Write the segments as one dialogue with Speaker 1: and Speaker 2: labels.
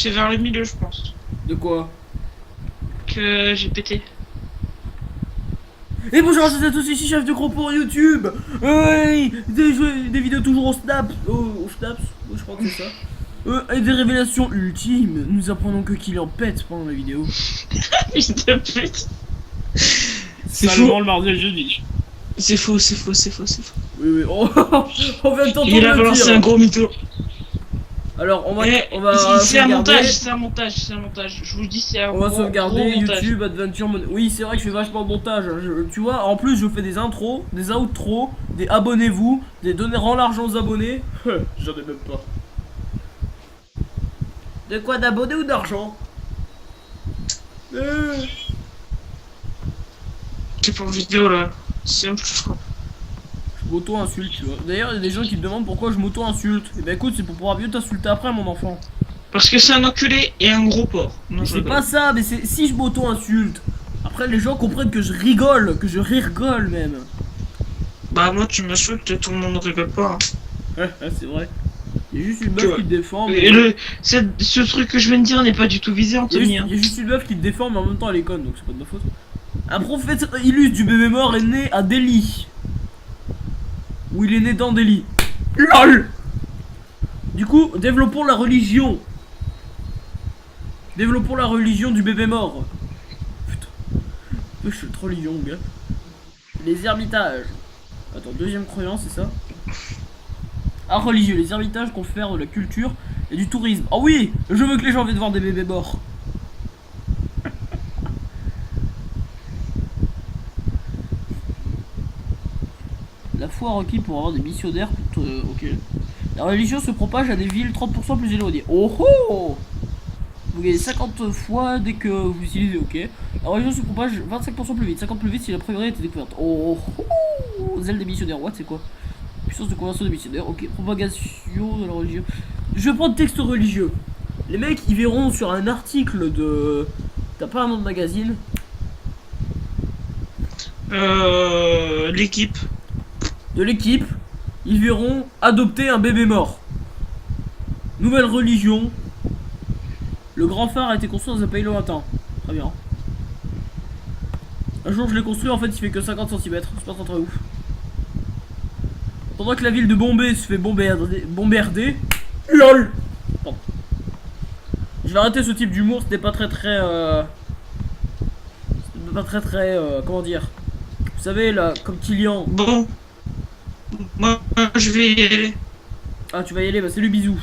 Speaker 1: c'est vers le milieu, je pense.
Speaker 2: De quoi?
Speaker 1: Que j'ai pété.
Speaker 2: Et bonjour à tous et à tous, ici Chef de Gros pour YouTube. Oui, des vidéos toujours au Snap. Au Snaps, je crois que c'est ça. Et des révélations ultimes. Nous apprenons que Kylian pète pendant la vidéo.
Speaker 1: Fils de pute. C'est
Speaker 2: Seulement
Speaker 1: faux.
Speaker 2: le mardi et le jeudi.
Speaker 1: C'est faux, c'est faux, c'est faux, c'est faux.
Speaker 2: Oui, oui. Oh, on vient de t'entendre
Speaker 1: Il a
Speaker 2: le
Speaker 1: balancé
Speaker 2: dire.
Speaker 1: un gros mytho.
Speaker 2: Alors, on va
Speaker 1: C'est un
Speaker 2: sauvegarder.
Speaker 1: montage, c'est un montage, c'est un montage. Je vous dis, c'est un
Speaker 2: On va
Speaker 1: gros
Speaker 2: sauvegarder
Speaker 1: montage.
Speaker 2: YouTube, Adventure Mode. Oui, c'est vrai que je fais vachement de montage. Tu vois, en plus, je fais des intros, des outros, des abonnez-vous, des donner rend l'argent aux abonnés. J'en ai même pas. De quoi, d'abonnés ou d'argent?
Speaker 1: C'est pour vidéo là. C'est un peu fort.
Speaker 2: Je m'auto-insulte, tu vois. D'ailleurs, il y a des gens qui me demandent pourquoi je m'auto-insulte. Et ben écoute, c'est pour pouvoir mieux t'insulter après, mon enfant.
Speaker 1: Parce que c'est un enculé et un gros porc. Non, je
Speaker 2: C'est
Speaker 1: rigole.
Speaker 2: pas ça, mais c'est si je m'auto-insulte. Après, les gens comprennent que je rigole, que je rigole même.
Speaker 1: Bah, moi, tu m'insultes, tout le monde ne rigole pas.
Speaker 2: C'est vrai. Il y a juste une
Speaker 1: Tu
Speaker 2: meuf
Speaker 1: vois.
Speaker 2: qui te défend. Mais...
Speaker 1: Et ce truc que je viens de dire n'est pas du tout visé, Anthony.
Speaker 2: Il y a juste une meuf qui te défend, mais en même temps elle est conne, donc c'est pas de ma faute. Un prophète illustre du bébé mort est né à Delhi. Ou il est né dans Delhi. LOL. Du coup, développons la religion. Développons la religion du bébé mort. Putain. Je suis trop religion, gars. Les ermitages. Attends, deuxième croyance, c'est ça? Ah, religieux, les ermitages confèrent de la culture et du tourisme. Oh oui, je veux que les gens viennent voir des bébés morts. La foi requise pour avoir des missionnaires. Ok. La religion se propage à des villes 30% plus éloignées. Oh oh. Vous gagnez 50 fois dès que vous utilisez ok. La religion se propage 25% plus vite. 50 plus vite si la priorité était découverte. Oh oh. Zèle des missionnaires. What, c'est quoi? Puissance de conversion des missionnaires. Ok. Propagation de la religion. Je vais prendre texte religieux. Les mecs ils verront sur un article de... T'as pas un nom de magazine?
Speaker 1: L'équipe.
Speaker 2: De l'équipe, ils verront adopter un bébé mort. Nouvelle religion. Le grand phare a été construit dans un pays lointain. Très bien. Un jour je l'ai construit, en fait il fait que 50 cm. C'est pas très ouf. Pendant que la ville de Bombay se fait bombarder. LOL. Pardon. Je vais arrêter ce type d'humour, c'était pas très comment dire. Vous savez là, comme Kylian.
Speaker 1: Bon. Moi, je vais y aller.
Speaker 2: Ah tu vas y aller, bah salut bisous.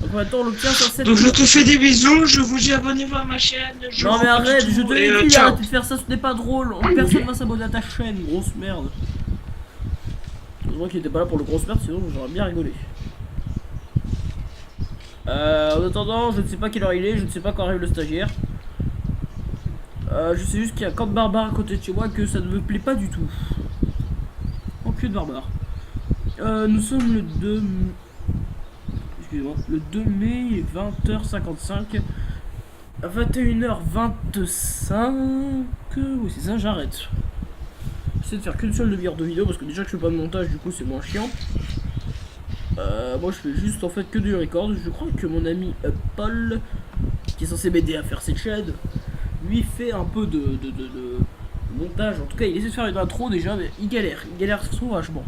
Speaker 2: Donc maintenant on l'obtient sur cette...
Speaker 1: Donc, je te fais des bisous, je vous dis abonnez-vous à ma chaîne.
Speaker 2: Non mais arrête, je te l'ai dit,
Speaker 1: ciao.
Speaker 2: arrête de faire ça, ce n'est pas drôle. Personne va s'abonner à ta chaîne, grosse merde. Heureusement qu'il était pas là pour le grosse merde, sinon j'aurais bien rigolé. En attendant, je ne sais pas quelle heure il est, je ne sais pas quand arrive le stagiaire. Je sais juste qu'il y a Camp Barbare à côté de chez moi que ça ne me plaît pas du tout. Enculé de barbare. Nous sommes le 2... Excusez-moi, le 2 mai, 20h55. À 21h25. Oui, c'est ça, j'arrête. J'essaie de faire qu'une seule demi-heure de vidéo parce que déjà que je fais pas de montage, du coup, c'est moins chiant. Moi, je fais juste en fait que du record. Je crois que mon ami Paul, qui est censé m'aider à faire cette chaîne, lui fait un peu de montage. En tout cas, il essaie de faire une intro déjà, mais il galère vachement.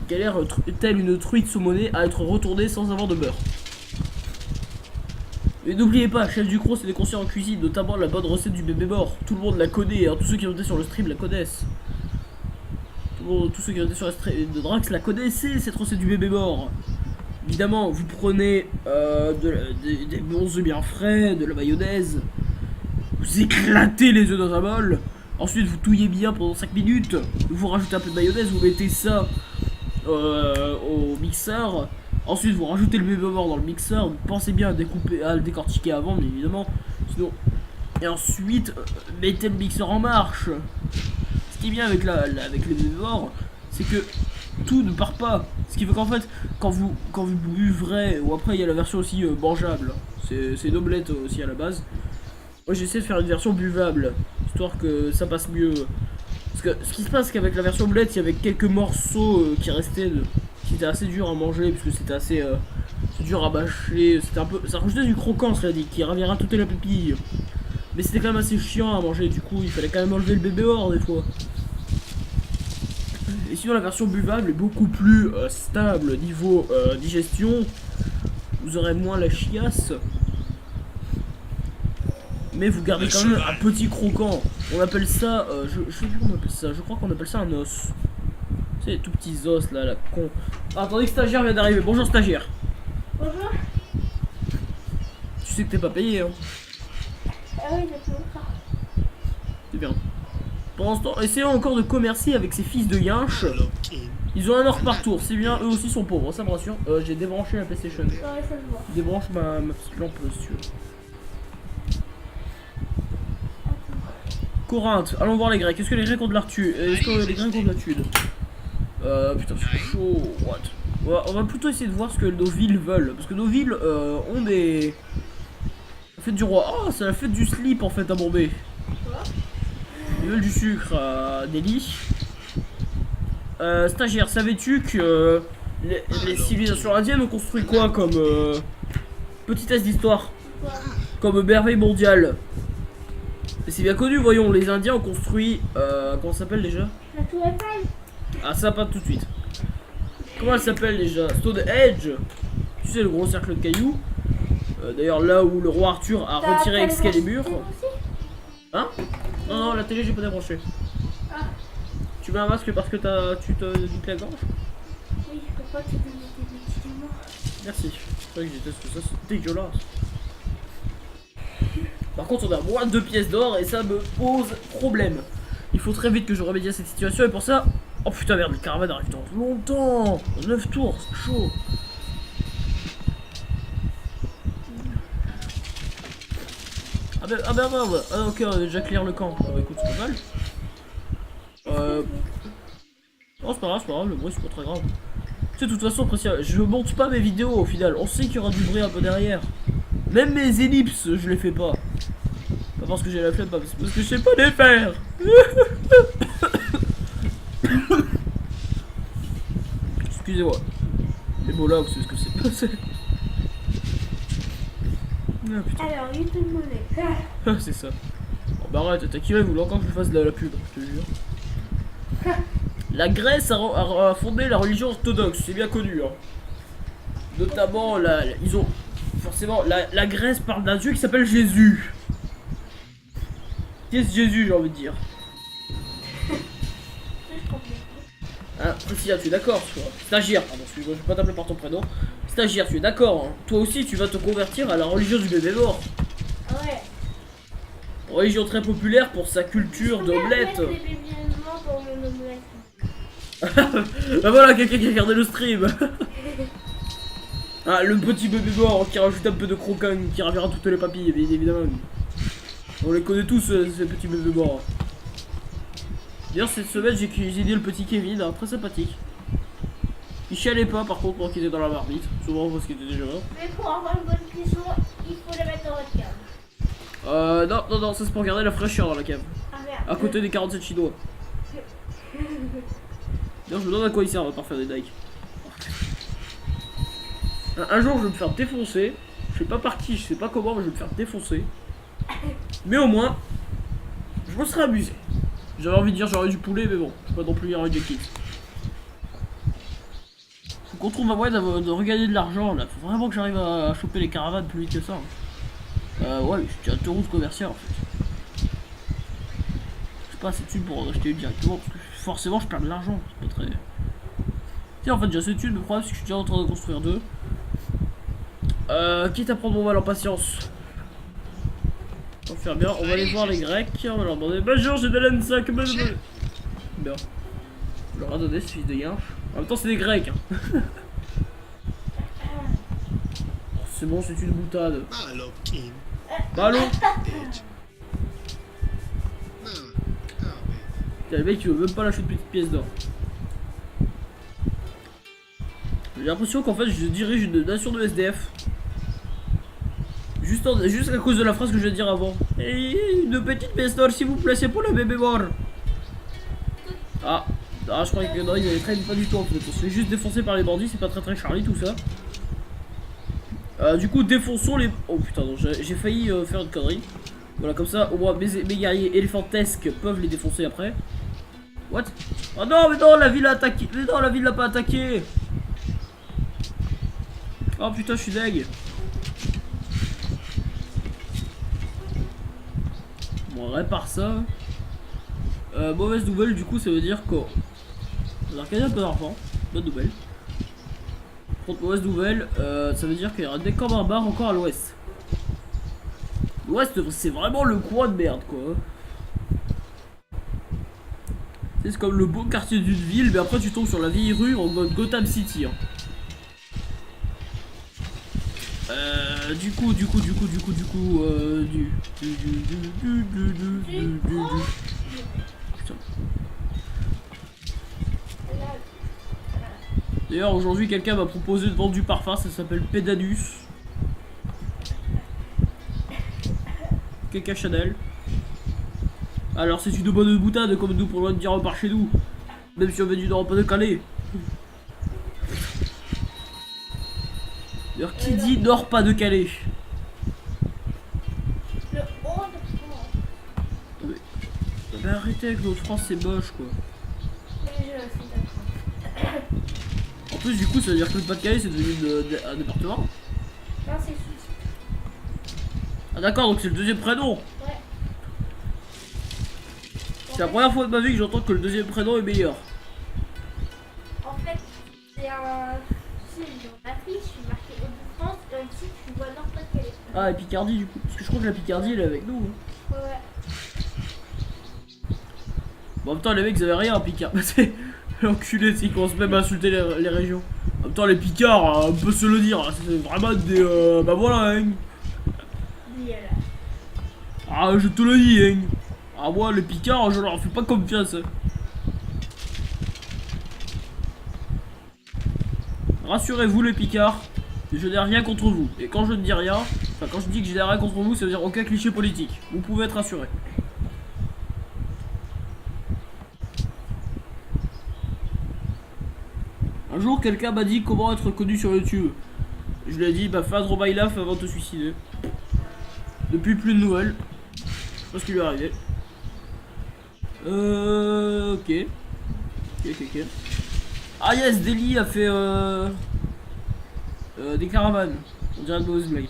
Speaker 2: Galère telle une truite saumonée à être retournée sans avoir de beurre. Mais n'oubliez pas, Chef du Croc c'est des conseils en cuisine, notamment la bonne recette du bébé mort. Tout le monde la connaît, hein, tous ceux qui ont été sur le stream la connaissent. Tous ceux qui ont été sur le stream de Drax la connaissaient, cette recette du bébé mort. Évidemment, vous prenez des bons œufs bien frais, de la mayonnaise. Vous éclatez les œufs dans un bol. Ensuite, vous touillez bien pendant 5 minutes. Vous rajoutez un peu de mayonnaise, vous mettez ça au mixeur. Ensuite vous rajoutez le bébé mort dans le mixeur. Vous pensez bien à découper, à le décortiquer avant, mais évidemment sinon. Et ensuite mettez le mixeur en marche. Ce qui est bien avec avec les bébés morts, c'est que tout ne part pas. Ce qui fait qu'en fait quand vous buvrez, ou après il y a la version aussi mangeable. C'est une omelette aussi à la base. Moi j'essaie de faire une version buvable, histoire que ça passe mieux. Parce que ce qui se passe, c'est qu'avec la version omelette, il y avait quelques morceaux qui restaient, qui c'était assez dur à manger, parce que c'était assez c'est dur à mâcher, c'était un peu, ça rajoutait du croquant, cela dit, qui ravira toute la pupille. Mais c'était quand même assez chiant à manger, du coup il fallait quand même enlever le bébé hors des fois. Et sinon la version buvable est beaucoup plus stable niveau digestion. Vous aurez moins la chiasse. Mais vous gardez quand même un petit croquant. On appelle ça, je sais plus comment on appelle ça, je crois qu'on appelle ça un os. C'est les tout petits os là, la con. Ah, attendez que stagiaire vient d'arriver. Bonjour stagiaire.
Speaker 3: Bonjour.
Speaker 2: Tu sais que t'es pas payé hein.
Speaker 3: Ah oui, d'accord.
Speaker 2: C'est bien. Pendant ce temps, essayons encore de commercer avec ces fils de yinches. Ils ont un or par tour, c'est bien, eux aussi sont pauvres, ça me rassure. J'ai débranché la PlayStation.
Speaker 3: Ouais, ça se voit.
Speaker 2: Débranche ma petite lampe si tu veux. Corinthe, allons voir les Grecs. Est-ce que les Grecs ont de l'artu? Est-ce que les Grecs ont de la thune? Putain, c'est chaud. What? On va plutôt essayer de voir ce que nos villes veulent. Parce que nos villes ont des. La fête du roi. Oh, c'est la fête du slip en fait à Bombay. Ils veulent du sucre à Delhi. Stagiaire, savais-tu que les civilisations indiennes ont construit quoi comme. Petite test d'histoire? Comme merveille mondiale. Et c'est bien connu, voyons, les Indiens ont construit. Comment ça s'appelle déjà?
Speaker 3: La tour Eiffel.
Speaker 2: Ah, ça pas tout de suite. Comment elle s'appelle déjà? Stonehenge. Tu sais, le gros cercle de cailloux. D'ailleurs, là où le roi Arthur a retiré Excalibur. Hein? Non, non, la télé, j'ai pas débranché.
Speaker 3: Ah.
Speaker 2: Tu mets un masque parce que tu te niques la gorge?
Speaker 3: Oui, je peux pas te donner des médicaments.
Speaker 2: Merci. C'est vrai que j'étais que ça, c'est dégueulasse. Par contre, on a moins de 2 pièces d'or et ça me pose problème. Il faut très vite que je remédie à cette situation et pour ça. Oh putain, merde, le caravane arrive dans longtemps. 9 tours, c'est chaud. Ah ben, ah, ok, on a déjà clear le camp. Ah bah écoute, c'est pas mal. Oh, c'est pas grave, le bruit c'est pas très grave. Tu sais, de toute façon, je monte pas mes vidéos au final. On sait qu'il y aura du bruit un peu derrière. Même mes ellipses, je les fais pas. Pas parce que j'ai la flemme, pas parce que je sais pas les faire. Excusez-moi. Les mots là, vous savez ce que c'est passé. Ah putain.
Speaker 3: Alors, YouTube monnaie.
Speaker 2: Ah, c'est ça. Oh, bah arrête, t'as qui vous voulez encore que je fasse de la pub, je te jure. La Grèce a fondé la religion orthodoxe, c'est bien connu. Hein. Notamment, ils ont. Forcément, la Grèce parle d'un dieu qui s'appelle Jésus. Qui est Jésus, j'ai envie de dire? Hein, Priscilla, tu es d'accord, toi? Stagiaire, pardon, excuse-moi, je vais pas t'appeler par ton prénom. Stagiaire, tu es d'accord, hein? Toi aussi, tu vas te convertir à la religion du bébé mort.
Speaker 3: Ouais.
Speaker 2: Religion très populaire pour sa culture d'omelette. Bah voilà, quelqu'un qui a regardé le stream. Ah, le petit bébé mort qui rajoute un peu de croquant, qui ravira toutes les papilles, bien évidemment. On les connaît tous, ces petits bébés morts. D'ailleurs, cette semaine, j'ai cuisiné le petit Kevin, hein, très sympathique. Il chialait pas, par contre, quand il était dans la marmite. Souvent parce qu'il était déjà mort.
Speaker 3: Mais pour avoir une bonne cuisson, il faut la mettre dans votre cave.
Speaker 2: Non, ça c'est pour garder la fraîcheur dans la cave.
Speaker 3: Ah merde.
Speaker 2: À côté des 47 chinois. D'ailleurs, je me demande à quoi ils servent à part faire des dikes. Un jour, je vais me faire défoncer. Je sais pas par qui, je sais pas comment, mais je vais me faire défoncer. Mais au moins, je me serais amusé. J'avais envie de dire j'aurais du poulet, mais bon, je peux pas non plus dire du kids. Faut qu'on trouve un moyen de regagner de l'argent là. Faut vraiment que j'arrive à choper les caravanes plus vite que ça. Ouais, j'ai un touriste commercial en fait. J'ai pas assez de thunes pour en acheter une directement parce que forcément je perds de l'argent. C'est pas très. Tiens, en fait, j'ai assez de thunes, mais le problème c'est que je suis déjà en train de construire deux. Quitte à prendre mon mal en patience. Pour faire bien, on va aller voir les Grecs, on va leur demander bonjour, j'ai de l'N5, bien. On leur a donné ce fils de yinche. En même temps, c'est des Grecs. Hein. Oh, c'est bon, c'est une boutade. Bah allô. Le mec, il veut même pas lâcher une petite pièce d'or. J'ai l'impression qu'en fait, je dirige une nation de SDF. Juste à cause de la phrase que je viens de dire avant. Et une petite pièce d'or s'il vous plaît, c'est pour le bébé mort. Ah, Ah, je croyais que non, ils avaient traîné pas du tout en fait. On se fait juste défoncer par les bandits, c'est pas très Charlie tout ça. Du coup, défonçons les. Oh putain, non, j'ai failli faire une connerie. Voilà, comme ça, au moins mes guerriers éléphantesques peuvent les défoncer après. What? Oh non, mais non, la ville a attaqué. Mais non, la ville l'a pas attaqué. Oh putain, je suis deg. Bon, on répare ça. Mauvaise nouvelle, du coup, ça veut dire qu'on a gagné un peu d'argent. Bonne nouvelle. Contre mauvaise nouvelle, ça veut dire qu'il y aura des camps barbares encore à l'ouest. L'ouest, c'est vraiment le coin de merde, quoi. C'est comme le beau quartier d'une ville, mais après tu tombes sur la vieille rue en mode Gotham City. Hein. Du coup, Putain. D'ailleurs, aujourd'hui, quelqu'un m'a proposé de vendre du parfum, ça s'appelle Pédanus. Caca Chanel. Alors, c'est une bonne boutade, comme nous, pour loin de dire par chez nous. Même si on veut du Nord-Pas-de-Calais. D'ailleurs, qui dit Nord-Pas-de-Calais?
Speaker 3: Le haut de France.
Speaker 2: Mais arrêtez avec notre France, c'est moche, quoi.
Speaker 3: Mais je suis d'accord.
Speaker 2: En plus, du coup, ça veut dire que le Pas-de-Calais, c'est devenu un département.
Speaker 3: Non, c'est sous.
Speaker 2: Ah d'accord, donc c'est le deuxième prénom.
Speaker 3: Ouais.
Speaker 2: C'est la première fois de ma vie que j'entends que le deuxième prénom est meilleur.
Speaker 3: En fait, c'est un. Tu sais, dans l'affiche, je suis marqué Hauts-de-France, et ici, tu vois Nord-Pas-de-Calais.
Speaker 2: Ah, et Picardie, du coup. Parce que je crois que la Picardie, elle est avec nous. Hein.
Speaker 3: Ouais.
Speaker 2: Bon, en même temps, les mecs, ils avaient rien, Picard. C'est l'enculé, ils commencent même à insulter les régions. En même temps, les Picards, on peut se le dire, hein, c'est vraiment des. Bah voilà, hein. Ah, je te le dis, hein. Ah, moi, les Picards, je leur fais pas confiance. Hein. Rassurez-vous, les Picards, je n'ai rien contre vous. Et quand je ne dis rien, enfin, quand je dis que je n'ai rien contre vous, ça veut dire aucun cliché politique. Vous pouvez être rassurés. Un jour, quelqu'un m'a dit comment être connu sur YouTube. Je lui ai dit, bah, fais un Draw My Life avant de te suicider. Depuis, plus de nouvelles. Je sais pas ce qui lui est arrivé. Ok. Ok. Ah yes, Deli a fait des caravanes. On dirait de mauvaise blague.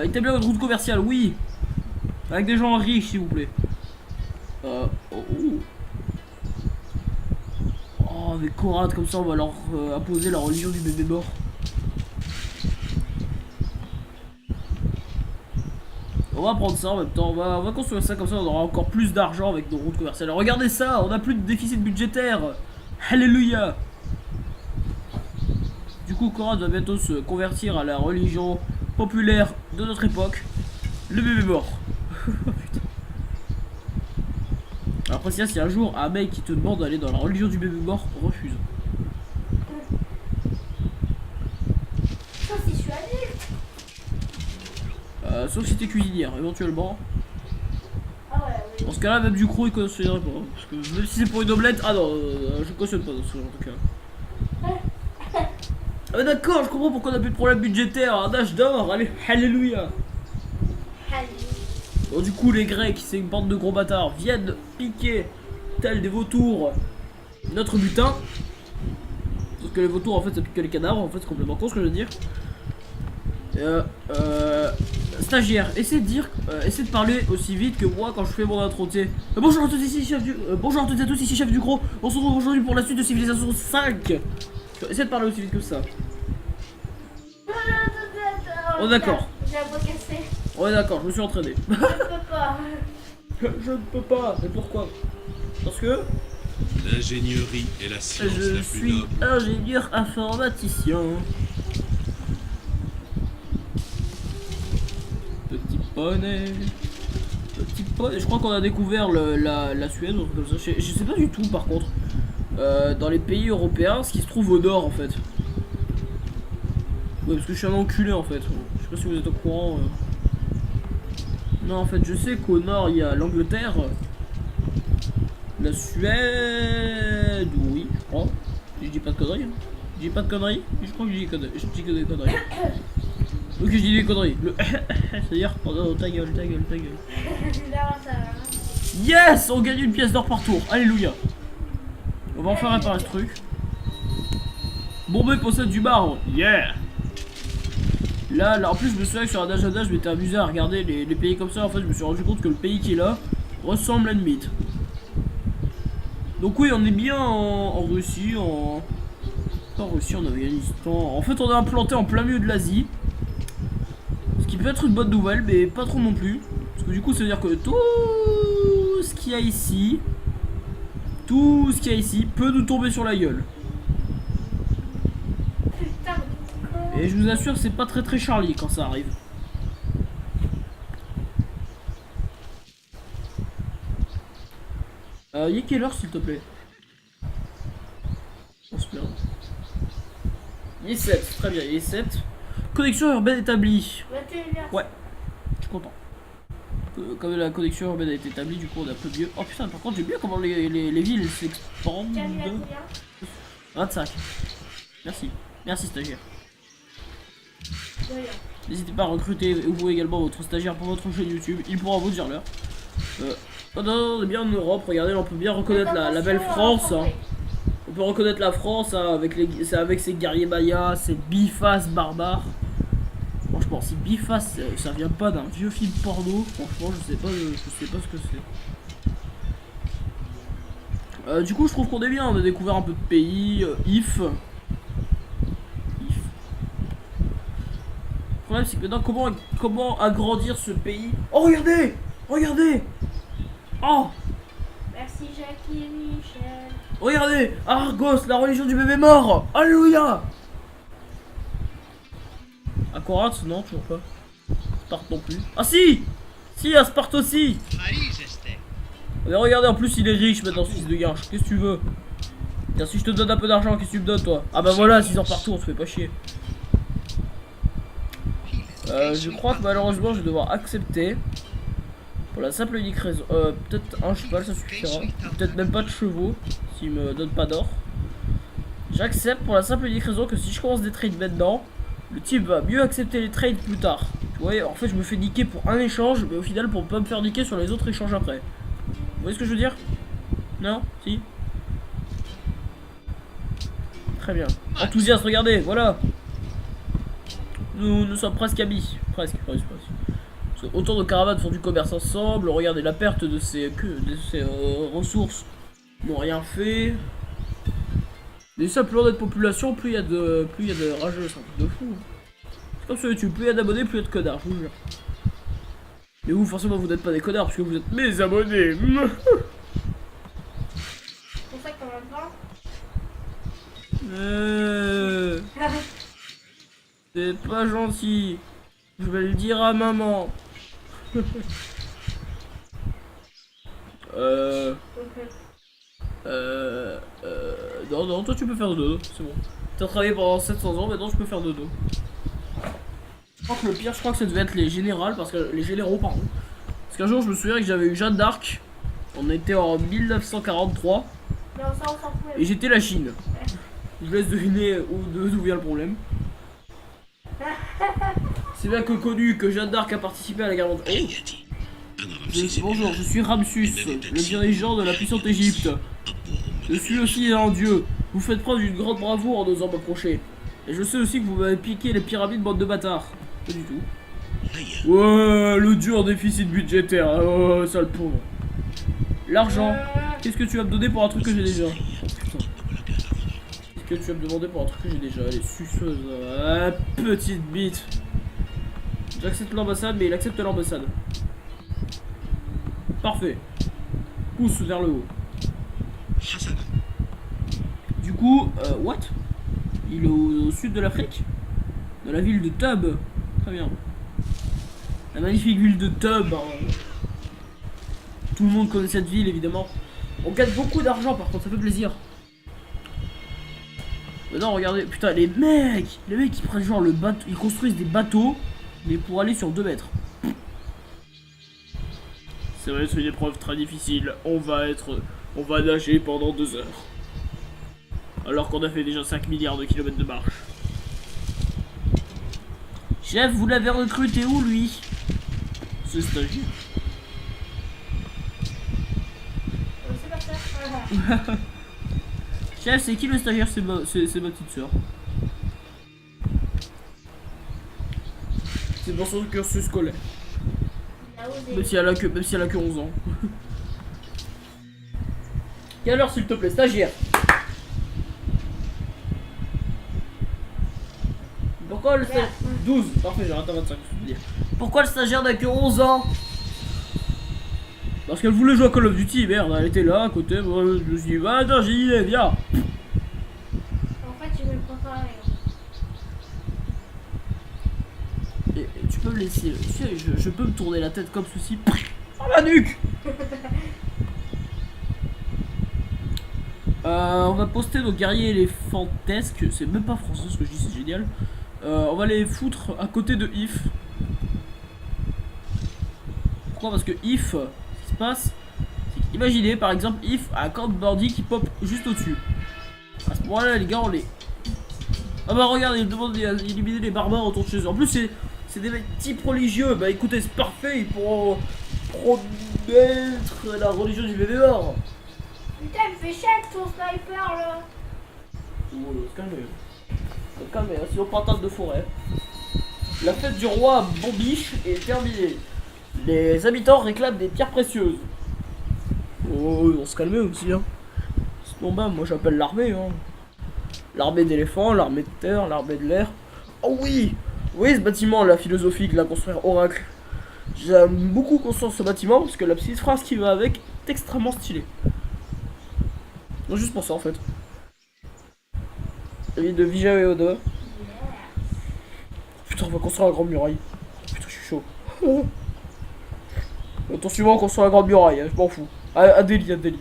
Speaker 2: Établir une route commerciale, oui. Avec des gens riches, s'il vous plaît. Oh, avec Korad, comme ça, on va leur imposer la religion du bébé mort. On va prendre ça en même temps, on va construire ça, comme ça on aura encore plus d'argent avec nos routes commerciales. Regardez ça, on a plus de déficit budgétaire. Alléluia. Du coup, Korad va bientôt se convertir à la religion populaire de notre époque, le bébé mort. Putain. Après ça, si un jour un mec qui te demande d'aller dans la religion du bébé mort, refuse.
Speaker 3: Ça, si je suis adulte.
Speaker 2: Sauf si t'es cuisinière, éventuellement.
Speaker 3: Ah ouais, oui.
Speaker 2: Dans ce cas-là, même du croc, il cautionnerait pas. Parce que même si c'est pour une omelette, ah non, je cautionne pas dans ce genre de cas. Ah d'accord, je comprends pourquoi on a plus de problème budgétaire. Un âge d'or, allez, alléluia.
Speaker 3: Allez.
Speaker 2: Bon, du coup, les Grecs, c'est une bande de gros bâtards, viennent piquer, tels des vautours, notre butin. Sauf que les vautours, en fait, ça pique que les cadavres, en fait, c'est complètement con ce que je veux dire. Stagiaire, essaie de parler aussi vite que moi quand je fais mon intro. Bonjour à tous, ici chef du. Bonjour à toutes et à tous, ici chef du gros. On se retrouve aujourd'hui pour la suite de Civilisation 5. Essaie de parler aussi vite que ça. On est d'accord.
Speaker 3: J'ai un peu cassé.
Speaker 2: On est d'accord, je me suis entraîné.
Speaker 3: Je peux pas.
Speaker 2: Je ne peux pas, mais pourquoi? Parce que
Speaker 4: L'ingénierie est la science
Speaker 2: je
Speaker 4: la plus
Speaker 2: suis
Speaker 4: noble.
Speaker 2: ingénieur informaticien. Petit poney. Petit poney. Je crois qu'on a découvert la Suède ou un truc comme ça. Je sais pas du tout par contre. Dans les pays européens, ce qui se trouve au nord en fait. Ouais, parce que je suis un enculé en fait. Je sais pas si vous êtes au courant. Non, en fait, je sais qu'au nord il y a l'Angleterre. la Suède. Oui, je crois. Je dis pas de conneries. Hein. Je dis pas de conneries. Je crois que je dis que des conneries. Ok, je dis des conneries. Le c'est-à-dire, oh, ta gueule, ta gueule, ta gueule.
Speaker 3: Non, ça va.
Speaker 2: Yes, on gagne une pièce d'or par tour. Alléluia. On va enfin réparer ce truc. Bombay possède du marbre. Yeah. Là, en plus, je me souviens que sur un agenda, je m'étais amusé à regarder les pays comme ça. En fait, je me suis rendu compte que le pays qui est là ressemble à une mythe. Donc oui, on est bien en Russie, pas en Russie, en Afghanistan. En fait, on est implanté en plein milieu de l'Asie. Ce qui peut être une bonne nouvelle, mais pas trop non plus. Parce que du coup, ça veut dire que tout ce qu'il y a ici, peut nous tomber sur la gueule.
Speaker 3: Putain, mais
Speaker 2: Et je vous assure, c'est pas très Charlie quand ça arrive. Il est quelle heure s'il te plaît? On se perd. Il est 7, très bien, il est 7. Connexion urbaine établie.
Speaker 3: 21h.
Speaker 2: Ouais, je suis content. Comme la connexion urbaine a été établie, du coup on a un peu mieux. Oh putain, par contre, j'ai bien comment les villes s'expandent.
Speaker 3: Camille, à combien?
Speaker 2: 25. Merci. Merci stagiaire.
Speaker 3: De rien.
Speaker 2: N'hésitez pas à recruter vous également votre stagiaire pour votre chaîne YouTube. Il pourra vous dire l'heure. Oh non, on est bien en Europe. Regardez, on peut bien reconnaître la belle France. Hein. On peut reconnaître la France hein, avec ses guerriers mayas, ses bifaces barbares. Franchement, si biface, ça vient pas d'un vieux film porno. Franchement, je sais pas ce que c'est. Du coup, je trouve qu'on est bien. On a découvert un peu de pays. If. Le problème, c'est que maintenant, comment agrandir ce pays? Oh, regardez! Regardez! Oh!
Speaker 3: Merci Jackie et Michel.
Speaker 2: Regardez! Argos, la religion du bébé mort! Alléluia! Aquarat, non, toujours pas. Sparte non plus. Ah si! Si, à Sparte aussi! Mais regardez, en plus, il est riche maintenant, ce fils de garche. Qu'est-ce que tu veux? Tiens, si je te donne un peu d'argent, qu'est-ce que tu me donnes, toi? Ah bah voilà, 6 heures par tour, tu fais pas chier. Je crois que malheureusement, je vais devoir accepter. Pour la simple et unique raison. Peut-être un cheval, ça suffira. Peut-être même pas de chevaux, s'il me donne pas d'or. J'accepte pour la simple et unique raison que si je commence des trades maintenant, le type va mieux accepter les trades plus tard. Tu vois, en fait, je me fais niquer pour un échange, mais au final, pour pas me faire niquer sur les autres échanges après. Vous voyez ce que je veux dire? Non? Si? Très bien. Enthousiaste, regardez, voilà. Nous sommes presque amis. Presque. Autant de caravanes font du commerce ensemble. Regardez la perte de ces ressources n'ont rien fait. Mais ça, plus on a de population, plus il y a de rageux, c'est un truc de fou. C'est comme sur YouTube, plus il y a d'abonnés, plus il y a de connards, je vous jure. Mais vous, forcément, vous n'êtes pas des connards parce que vous êtes mes abonnés.
Speaker 3: C'est pour ça que t'en as 20.
Speaker 2: C'est pas gentil. Je vais le dire à maman. Non, toi tu peux faire dodo, c'est bon. T'as travaillé pendant 700 ans, maintenant tu peux faire dodo. Je crois que le pire, ça devait être les généraux, parce que les généraux, pardon. Parce qu'un jour, je me souviens que j'avais eu Jeanne d'Arc. On était en 1943.
Speaker 3: Non, ça on s'en fout.
Speaker 2: Et j'étais la Chine. Je vous laisse deviner d'où vient le problème. C'est bien que connu que Jeanne d'Arc a participé à la guerre mondiale. Bonjour, je suis Ramsus, le dirigeant de la puissante Égypte. Je suis aussi un dieu. Vous faites preuve d'une grande bravoure en osant m'approcher. Et je sais aussi que vous m'avez piqué les pyramides, bande de bâtards. Pas du tout. Ouais, le dieu en déficit budgétaire. Oh, sale pauvre. L'argent. Qu'est-ce que tu vas me donner pour un truc que j'ai déjà? Putain. Qu'est-ce que tu vas me demander pour un truc que j'ai déjà? Elle est suceuse. Ah, petite bite. J'accepte l'ambassade, mais il accepte l'ambassade. Parfait. Pouce vers le haut. Du coup, what? Il est au sud de l'Afrique? Dans la ville de Tub. Très bien. La magnifique ville de Tub. Hein. Tout le monde connaît cette ville, évidemment. On gagne beaucoup d'argent, par contre, ça fait plaisir. Maintenant, regardez, putain, les mecs, ils prennent genre le bateau, ils construisent des bateaux, mais pour aller sur 2 mètres. C'est vrai, c'est une épreuve très difficile. On va être On va nager pendant 2 heures. Alors qu'on a fait déjà 5 milliards de kilomètres de marche. Chef, vous l'avez recruté où, lui? Ce stagiaire.
Speaker 3: C'est pas ça.
Speaker 2: Chef, c'est qui le stagiaire? C'est ma petite soeur. C'est dans son cursus scolaire.
Speaker 3: Il a osé.
Speaker 2: Même si elle a que 11 ans. Quelle heure, s'il te plaît, stagiaire? Pourquoi le stagiaire... 12, parfait, j'ai raté 25, je veux dire. Pourquoi le stagiaire n'a que 11 ans? Parce qu'elle voulait jouer à Call of Duty, merde, elle était là, à côté, moi, je me suis dit, bah attends, j'ai dit, viens.
Speaker 3: En fait, je me prends pas.
Speaker 2: Et tu peux me laisser, tu sais, je peux me tourner la tête comme ceci. Dans la nuque. On va poster nos guerriers éléphantesques, c'est même pas français ce que je dis, c'est génial. On va les foutre à côté de If. Pourquoi? Parce que If, ce qui se passe, c'est qu'imaginez par exemple If a un camp de bandits qui pop juste au-dessus. À ce moment-là, les gars, on les... Ah bah regardez, ils demandent d'éliminer les barbares autour de chez eux. En plus, c'est des mecs types religieux. Bah écoutez, c'est parfait, ils pourront promettre la religion du bébé mort.
Speaker 3: Putain, il me fait chier avec ton sniper là.
Speaker 2: Oh, se calmer. Se calmer, sinon patate de forêt. La fête du roi Bombiche est terminée. Les habitants réclament des pierres précieuses. Oh, on se calmer aussi, hein. Sinon, bah, moi j'appelle l'armée, hein. L'armée d'éléphants, l'armée de terre, l'armée de l'air. Oh oui! Oui, ce bâtiment, la philosophie que l'a construire Oracle. J'aime beaucoup construire ce bâtiment parce que la petite phrase qui va avec est extrêmement stylée. Non, juste pour ça en fait. La ville de Vijay Oda. Putain, on va construire la grande muraille. Putain, je suis chaud. Attention, on construit la grande muraille, hein, je m'en fous. À Delhi, à Delhi.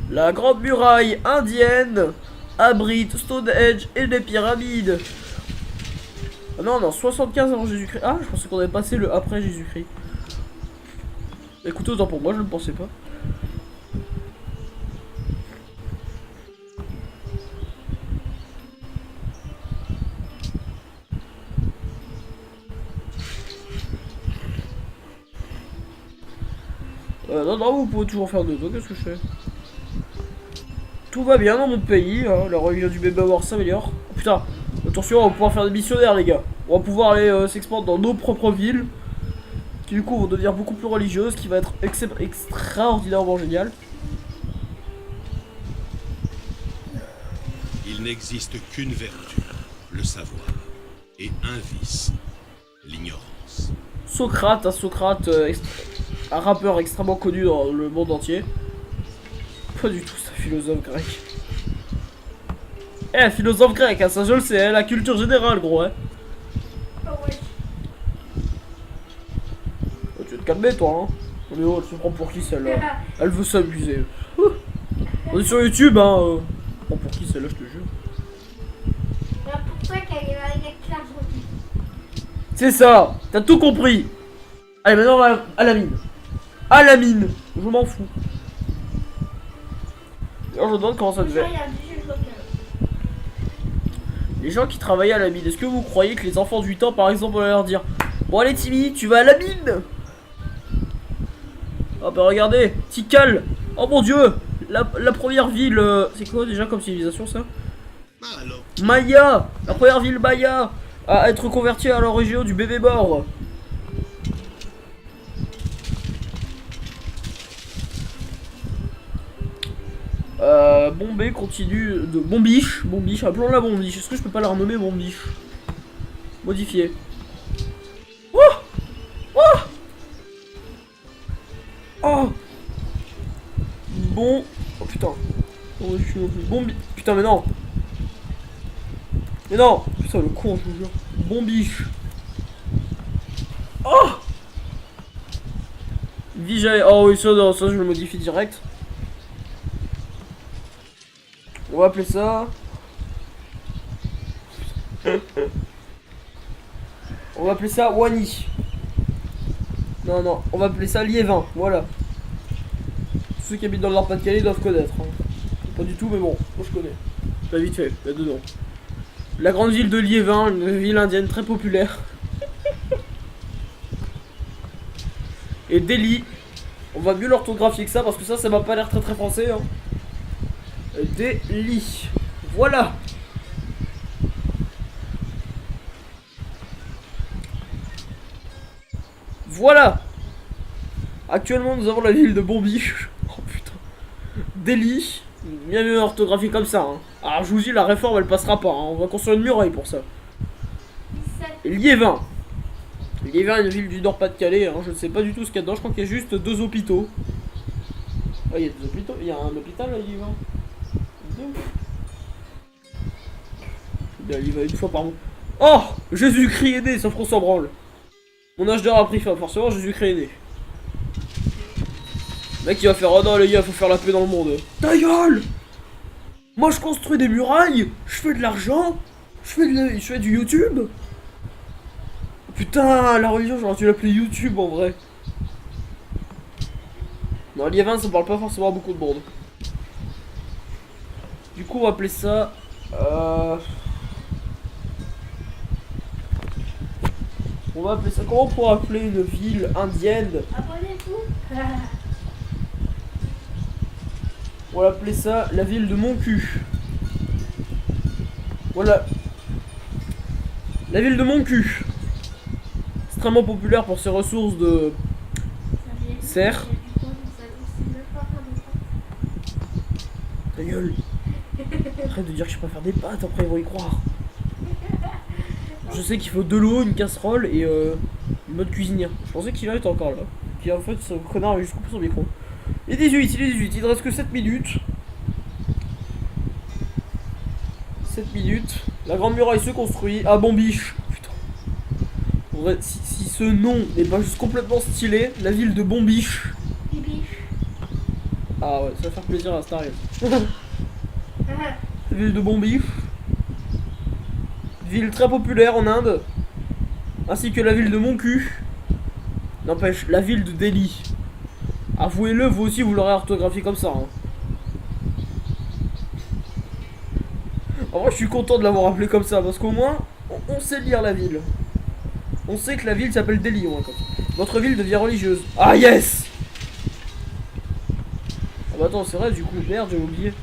Speaker 2: La grande muraille indienne abrite Stonehenge et les pyramides. Ah non, non, 75 avant Jésus-Christ. Ah, je pensais qu'on avait passé le après Jésus-Christ. Écoutez, autant pour moi, je ne pensais pas. Non, non, vous pouvez toujours faire 2 dos, qu'est-ce que je fais? Tout va bien dans mon pays, hein, la religion du bébé mort s'améliore. Oh, putain, attention, on va pouvoir faire des missionnaires, les gars. On va pouvoir aller s'expandre dans nos propres villes, qui du coup vont devenir beaucoup plus religieuses, qui va être extraordinairement génial.
Speaker 4: Il n'existe qu'une vertu, le savoir, et un vice, l'ignorance.
Speaker 2: Socrate, un rappeur extrêmement connu dans le monde entier. Pas du tout, c'est un philosophe grec. Eh, philosophe grec, hein, ça je le sais, hein, la culture générale, gros, hein.
Speaker 3: Oh ouais.
Speaker 2: Oh, tu vas te calmer, toi, hein. Mais oh, elle se prend pour qui, celle-là? Elle veut s'amuser. On est sur YouTube, hein. Elle prend pour qui, celle-là, je te jure.
Speaker 3: C'est pour ça qu'elle est avec l'argent.
Speaker 2: C'est ça, t'as tout compris. Allez, maintenant, on va à la mine. À la mine, je m'en fous. Alors, je me demande comment ça devait. Les gens qui travaillaient à la mine, est-ce que vous croyez que les enfants de 8 ans, par exemple, allaient leur dire: bon, allez, Timmy, tu vas à la mine? Ah, bah, regardez, Tikal. Oh mon dieu, la première ville. C'est quoi déjà comme civilisation, ça?
Speaker 4: Alors,
Speaker 2: Maya, la première ville Maya à être convertie à l'origine du bébé mort. Bombay continue de Bombiche, appelons-la Bombiche. Est-ce que je peux pas la renommer Bombiche? Modifier. Oh, oh, oh. Bon, oh putain. Oh, je suis Bombi. Putain, mais non. Mais non. Putain, le con, je vous jure. Bombiche. Oh. Vijay. Oh oui, ça, non, ça je le modifie direct. On va appeler ça. On va appeler ça Wani. Non, non, on va appeler ça Liévin, voilà. Tous ceux qui habitent dans le Nord-Pas-de-Calais doivent connaître. Hein. Pas du tout, mais bon, moi je connais. Pas vite fait, là-dedans. La grande ville de Liévin, une ville indienne très populaire. Et Delhi. On va mieux l'orthographier que ça, parce que ça m'a pas l'air très très français. Hein. Delhi. Voilà. Voilà. Actuellement, nous avons la ville de Bombiche. Oh putain. Delhi. Bien mieux orthographié comme ça. Hein. Alors, je vous dis, la réforme, elle passera pas. Hein. On va construire une muraille pour ça.
Speaker 3: 17.
Speaker 2: Liévin. Liévin est une ville du Nord-Pas-de-Calais. Hein. Je ne sais pas du tout ce qu'il y a dedans. Je crois qu'il y a juste 2 hôpitaux. Ah, il y a 2 hôpitaux. Il y a un hôpital à Liévin. 2. Il y va une fois par mois. Oh, Jésus-Christ est né, sauf qu'on s'en branle. Mon âge d'heure a pris fin, forcément Jésus-Christ est né. Le mec il va faire, oh non les gars, faut faire la paix dans le monde. Ta gueule! Moi je construis des murailles, je fais de l'argent, je fais du YouTube. Putain, la religion j'aurais dû l'appeler YouTube en vrai. Non, Liévin ça parle pas forcément à beaucoup de monde. Du coup on va appeler ça... On va appeler ça... Comment on pourrait appeler une ville indienne?
Speaker 3: Abonnez-vous.
Speaker 2: On va appeler ça la ville de mon cul. Voilà. La ville de mon cul. Extrêmement populaire pour ses ressources de... Serre. Ta gueule. Arrête de dire que je peux faire des pâtes, après ils vont y croire. Je sais qu'il faut de l'eau, une casserole et une mode cuisinière. Je pensais qu'il allait être encore là. Qui en fait, ce connard avait juste coupé son micro. Il est 18, il ne reste que 7 minutes. 7 minutes. La grande muraille se construit à Bombiche. Putain. En vrai, si ce nom n'est pas juste complètement stylé, la ville de Bombiche.
Speaker 3: Bibiche.
Speaker 2: Ah ouais, ça va faire plaisir à Star. La ville de Bombiche. Ville très populaire en Inde. Ainsi que la ville de mon cul. N'empêche, la ville de Delhi. Avouez-le, vous aussi vous l'aurez orthographié comme ça. Hein. En vrai, je suis content de l'avoir appelé comme ça parce qu'au moins, on sait lire la ville. On sait que la ville s'appelle Delhi. Hein, votre ville devient religieuse. Ah yes! Ah bah attends, c'est vrai, du coup, merde, j'ai oublié.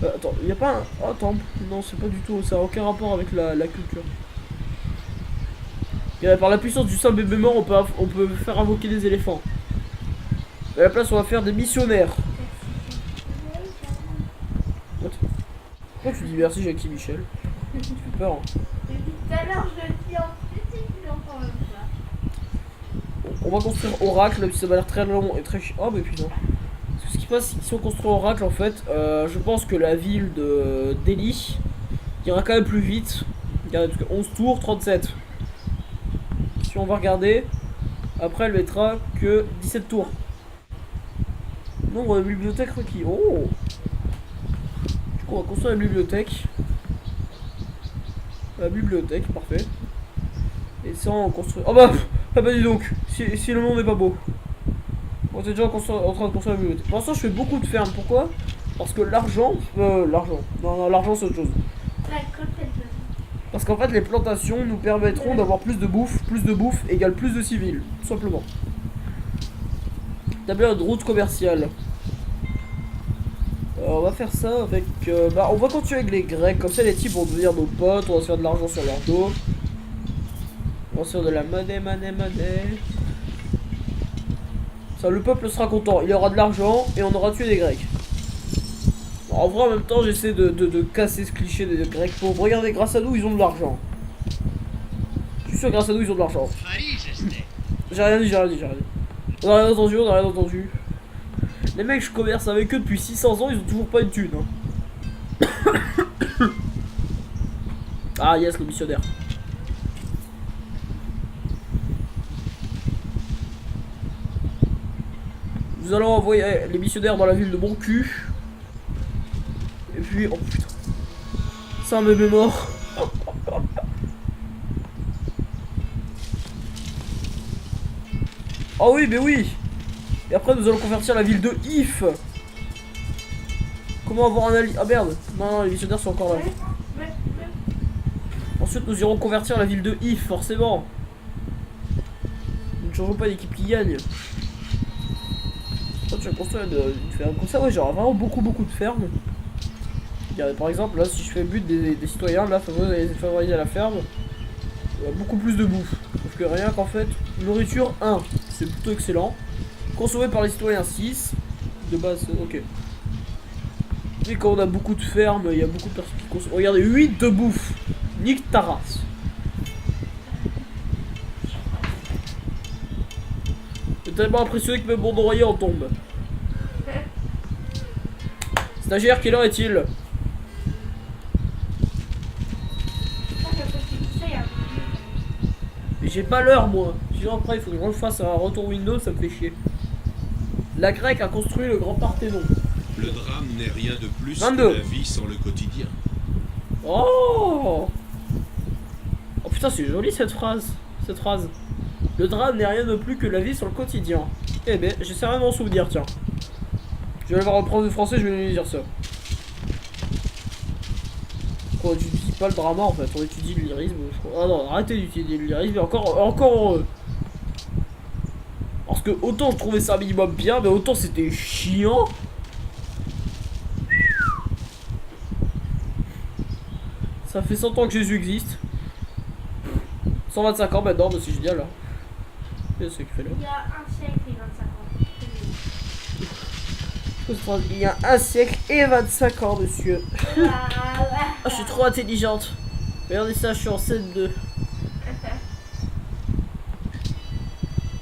Speaker 2: Attends, y a pas un... Oh, temple. Non, c'est pas du tout, ça a aucun rapport avec la culture. Et par la puissance du saint bébé mort, on peut faire invoquer des éléphants. À la place, on va faire des missionnaires. What? Pourquoi tu dis merci Jackie Michel? Tu fais peur. Hein.
Speaker 3: Depuis tout à l'heure, je le dis en petit, tu l'entends même pas.
Speaker 2: On va construire Oracle, puis ça va l'air très long et très chiant. Oh, mais putain. Parce que ce qui passe, si on construit Oracle, en fait, je pense que la ville de Delhi ira quand même plus vite. Regardez, parce que 11 tours, 37. Si on va regarder, après elle mettra que 17 tours. Nombre de bibliothèques requis. Oh! Du coup, on va construire la bibliothèque. La bibliothèque, parfait. Et ça, on construit. Oh bah! Ah bah dis donc! Si le monde n'est pas beau. On est déjà en train de construire la bibliothèque. Pour l'instant, je fais beaucoup de fermes. Pourquoi? Parce que l'argent. L'argent. Non, l'argent, c'est autre chose. Parce qu'en fait, les plantations nous permettront d'avoir plus de bouffe égale plus de civils, tout simplement. Établir une route commerciale. On va faire ça avec... on va continuer avec les Grecs, comme ça les types vont devenir nos potes, on va se faire de l'argent sur leur dos. On va se faire de la monnaie. Ça, le peuple sera content, il aura de l'argent et on aura tué des Grecs. En vrai, en même temps, j'essaie de casser ce cliché des Grecs pauvres. Regardez, grâce à nous, ils ont de l'argent. Je suis sûr, grâce à nous, ils ont de l'argent. J'ai rien dit. On a rien entendu. Les mecs, je commerce avec eux depuis 600 ans, ils ont toujours pas une thune. Hein. Ah, yes, le missionnaire. Nous allons envoyer les missionnaires dans la ville de mon cul. Et puis, oh putain. C'est un bébé mort. Oh oui, mais oui. Et après, nous allons convertir la ville de If. Comment avoir un allié? Ah merde. Non, les missionnaires sont encore là. Ensuite, nous irons convertir la ville de If, forcément. Nous ne changeons pas d'équipe qui gagne. Toi, tu vas construire une ferme comme ça. Ouais, j'aurai vraiment beaucoup de fermes. Regardez, par exemple, là, si je fais le but des citoyens, là, favoriser la ferme, il y a beaucoup plus de bouffe. Sauf que rien qu'en fait, nourriture 1, c'est plutôt excellent. Consommé par les citoyens 6. De base, ok. Et quand on a beaucoup de fermes, il y a beaucoup de personnes qui consomment. Regardez, 8 de bouffe. Nique ta race. J'ai tellement impressionné que même mon oreiller en tombe. Stagiaire, quelle heure est-il? Mais j'ai pas l'heure moi. Sinon après il faut que je refasse un retour Windows, ça me fait chier. La grecque a construit le grand Parthénon.
Speaker 4: Le drame n'est rien de plus
Speaker 2: 22.
Speaker 4: que la vie sans le quotidien.
Speaker 2: Oh. Oh putain, c'est joli cette phrase. Le drame n'est rien de plus que la vie sur le quotidien. Eh ben, j'essaierai de m'en souvenir, tiens. Je vais aller voir un prof de français, je vais lui dire ça. On étudie pas le drama en fait, on étudie le lyrisme, je crois. Ah non, arrêtez d'étudier le lyrisme, mais encore heureux. Parce que autant je trouvais ça un minimum bien, mais autant c'était chiant. Ça fait 100 ans que Jésus existe. 125 ans maintenant, bah c'est génial là. Qu'est-ce qu'il fait là?
Speaker 3: Il y a un siècle et 25 ans.
Speaker 2: Il y a un siècle et 25 ans, monsieur.
Speaker 3: Ah,
Speaker 2: je suis trop intelligente. Regardez ça, je suis en scène 2.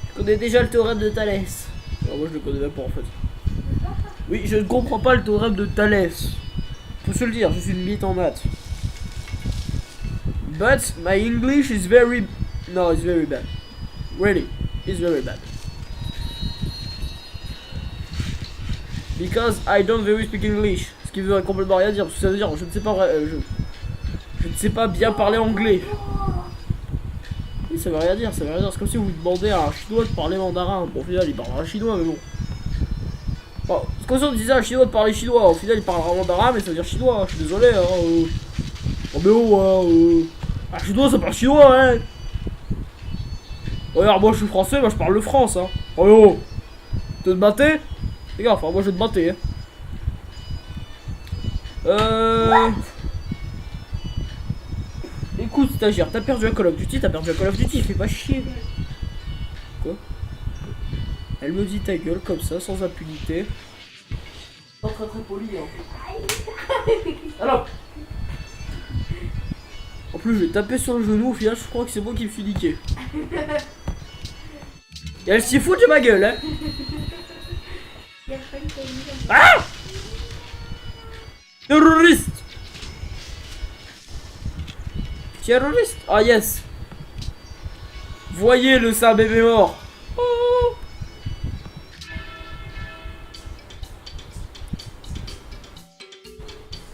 Speaker 2: Je connais déjà le théorème de Thalès. Alors moi je le connais même pas en fait. Oui, je ne comprends pas le théorème de Thalès. Faut se le dire, je suis une bite en maths. But my English is very... No, it's very bad. Really, it's very bad. Because I don't very speak English. Ce qui veut complètement rien dire, parce que ça veut dire je ne sais pas je ne sais pas bien parler anglais. Oui, ça veut rien dire, ça veut rien dire. C'est comme si vous demandez à un chinois de parler mandarin. Bon, au final, il parlera chinois, mais bon. Bon, c'est comme si on disait à un chinois de parler chinois. Au final, il parlera mandarin, mais ça veut dire chinois. Je suis désolé, hein. Oh, mais oh, un chinois, ça parle chinois, hein. Regarde, moi je suis français, moi je parle le France, hein. Oh, yo, tu te battais? Les gars, enfin, moi je vais te battre, hein. Écoute, stagiaire, t'as perdu un Call of Duty, fais pas chier. Quoi? Elle me dit ta gueule comme ça, sans impunité. Pas très poli, hein. Alors. En plus, je vais taper sur le genou, au final, je crois que c'est moi qui me suis niqué. Et elle s'y fout de ma gueule, hein. Ah! Terroriste! Terroriste? Ah yes! Voyez le saint bébé mort! Oh.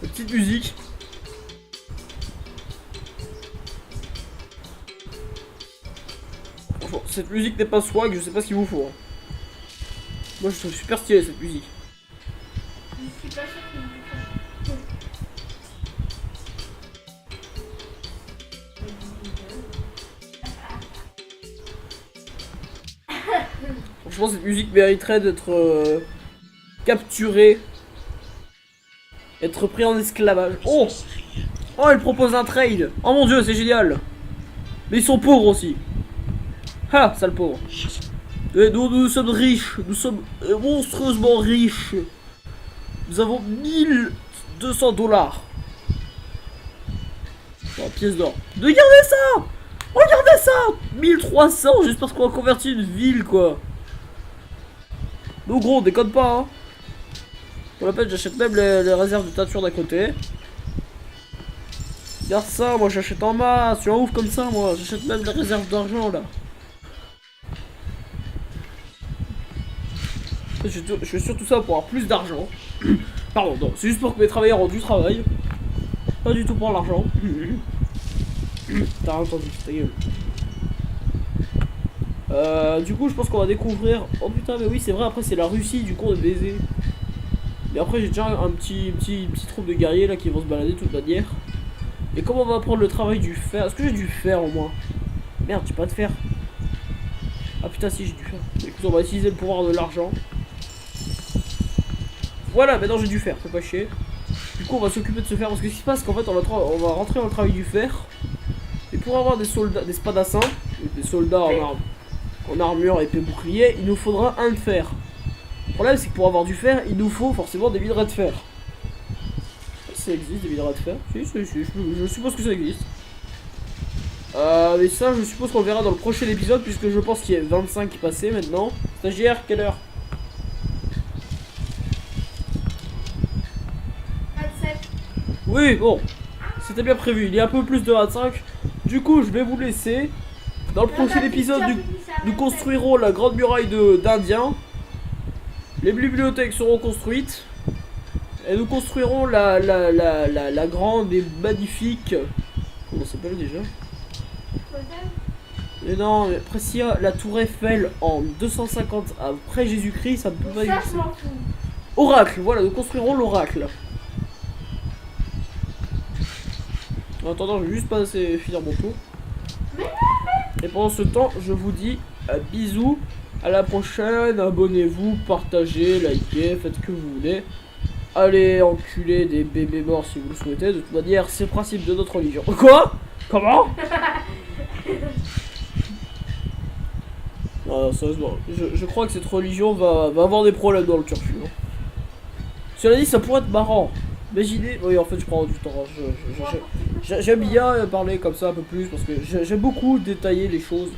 Speaker 2: La petite musique. Franchement, cette musique n'est pas swag, je sais pas ce qu'il vous faut. Hein. Moi je trouve super stylé cette musique.
Speaker 3: Je suis pas sûre qu'il me
Speaker 2: Franchement cette musique mériterait d'être capturée. Être pris en esclavage. Oh! Oh, elle propose un trade. Oh mon dieu, c'est génial. Mais ils sont pauvres aussi. Ah, sale pauvre. Et nous sommes riches. Nous sommes monstrueusement riches. Nous avons 1200 dollars. Oh, pièce d'or. Regardez ça! Regardez ça! 1300, juste parce qu'on a converti une ville, quoi. Donc gros, déconne pas, hein. Pour la peine, j'achète même les réserves de teinture d'à côté. Regarde ça, moi j'achète en masse, je suis un ouf comme ça, moi. J'achète même les réserves d'argent, là. Je fais surtout ça pour avoir plus d'argent. Pardon, non, c'est juste pour que mes travailleurs ont du travail. Pas du tout pour l'argent. T'as entendu, ta gueule. Du coup, je pense qu'on va découvrir. Oh putain, mais oui, c'est vrai. Après, c'est la Russie, du coup, on est baisé. Et après, j'ai déjà un petit troupe de guerriers là qui vont se balader de toute manière. Et comment on va prendre le travail du fer? Est-ce que j'ai du fer au moins? Merde, j'ai pas de fer. Ah putain, si, j'ai du fer. Écoute, on va utiliser le pouvoir de l'argent. Voilà, maintenant j'ai du fer, fais pas chier. Du coup, on va s'occuper de ce fer parce que ce qui se passe, qu'en fait, on va rentrer dans le travail du fer. Et pour avoir des soldats, des spadassins, des soldats en armure, épée, bouclier, il nous faudra un de fer. Le problème, c'est que pour avoir du fer, il nous faut forcément des minerais de fer. Ça existe, des minerais de fer? Si, je suppose que ça existe. Mais ça, je suppose qu'on le verra dans le prochain épisode, puisque je pense qu'il y a 25 qui passaient maintenant. Stagiaire, quelle heure?
Speaker 3: 27.
Speaker 2: Oui, bon, c'était bien prévu, il y a un peu plus de 25. Du coup, je vais vous laisser. Dans le prochain épisode, nous construirons la grande muraille d'Indiens. Les bibliothèques seront construites. Et nous construirons la grande et magnifique... Comment ça s'appelle déjà? Mais non, mais après s'il y a la tour Eiffel en 250 après Jésus-Christ, ça ne peut pas
Speaker 3: Ça, je
Speaker 2: exister.
Speaker 3: m'en fous.
Speaker 2: Oracle, voilà, nous construirons l'oracle. En attendant, je vais juste passer finir mon tour. Et pendant ce temps, je vous dis bisous, à la prochaine, abonnez-vous, partagez, likez, faites ce que vous voulez. Allez enculer des bébés morts si vous le souhaitez, de toute manière, c'est le principe de notre religion. Quoi? Comment? Non, sérieusement, je crois que cette religion va avoir des problèmes dans le turfu. Hein. Cela dit, ça pourrait être marrant. Imaginez, oui, en fait, je prends du temps. J'aime bien parler comme ça un peu plus parce que j'aime beaucoup détailler les choses.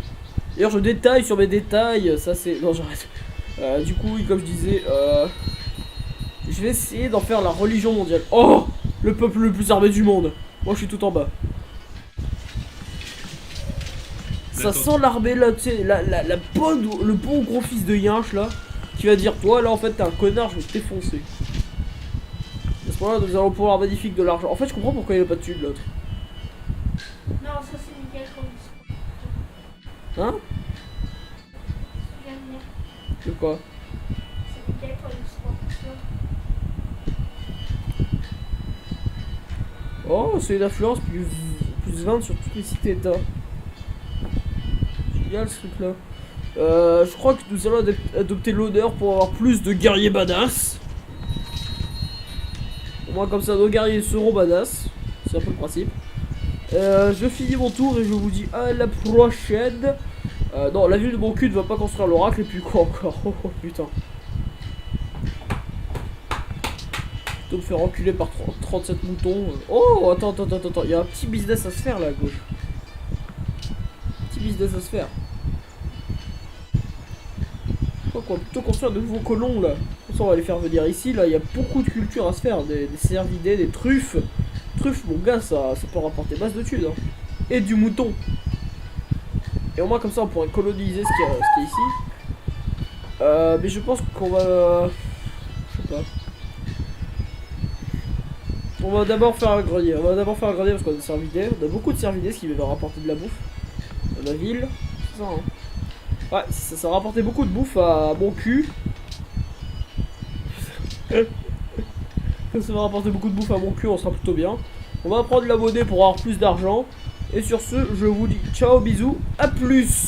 Speaker 2: D'ailleurs, je détaille sur mes détails. Ça, c'est. Non, j'arrête. Du coup, comme je disais, je vais essayer d'en faire la religion mondiale. Oh, le peuple le plus armé du monde. Moi, je suis tout en bas. Ça sent l'armée là, tu sais, le bon gros fils de Yinche là, qui va dire toi là en fait t'es un connard, je vais t'effoncer. À ce moment-là, nous allons pouvoir avoir magnifique de l'argent. En fait, je comprends pourquoi il n'y a pas de thune l'autre.
Speaker 3: Non, ça c'est Miguel quand
Speaker 2: Hein?
Speaker 3: il se passe.
Speaker 2: De quoi?
Speaker 3: C'est Miguel quand il se passe.
Speaker 2: Oh, c'est une influence plus 20 sur toutes les cités-états. Génial ce truc là. Je crois que nous allons adopter l'honneur pour avoir plus de guerriers badass. Au moins comme ça nos guerriers seront badass. C'est un peu le principe. Je finis mon tour et je vous dis à la prochaine. Non, la ville de mon cul ne va pas construire l'oracle et puis quoi encore? Oh putain. Je me faire enculer par 37 moutons. Oh, attends, il y a un petit business à se faire là à gauche. Petit business à se faire. Quoi, plutôt construire de nouveaux colons là. Comme ça on va les faire venir ici, là il y a beaucoup de culture à se faire, des cervidés, des truffes. Truffes mon gars, ça peut rapporter masse de thunes. Hein. Et du mouton. Et au moins comme ça on pourrait coloniser ce qu'il y a ici. Mais je pense qu'on va... Je sais pas. On va d'abord faire un grenier. Parce qu'on a des cervidés. On a beaucoup de cervidés, ce qui va rapporter de la bouffe. Dans la ville. C'est ça, hein. Ouais, ça va rapporter beaucoup de bouffe à mon cul. Ça va rapporter beaucoup de bouffe à mon cul, on sera plutôt bien. On va prendre la monnaie pour avoir plus d'argent. Et sur ce, je vous dis ciao, bisous, à plus.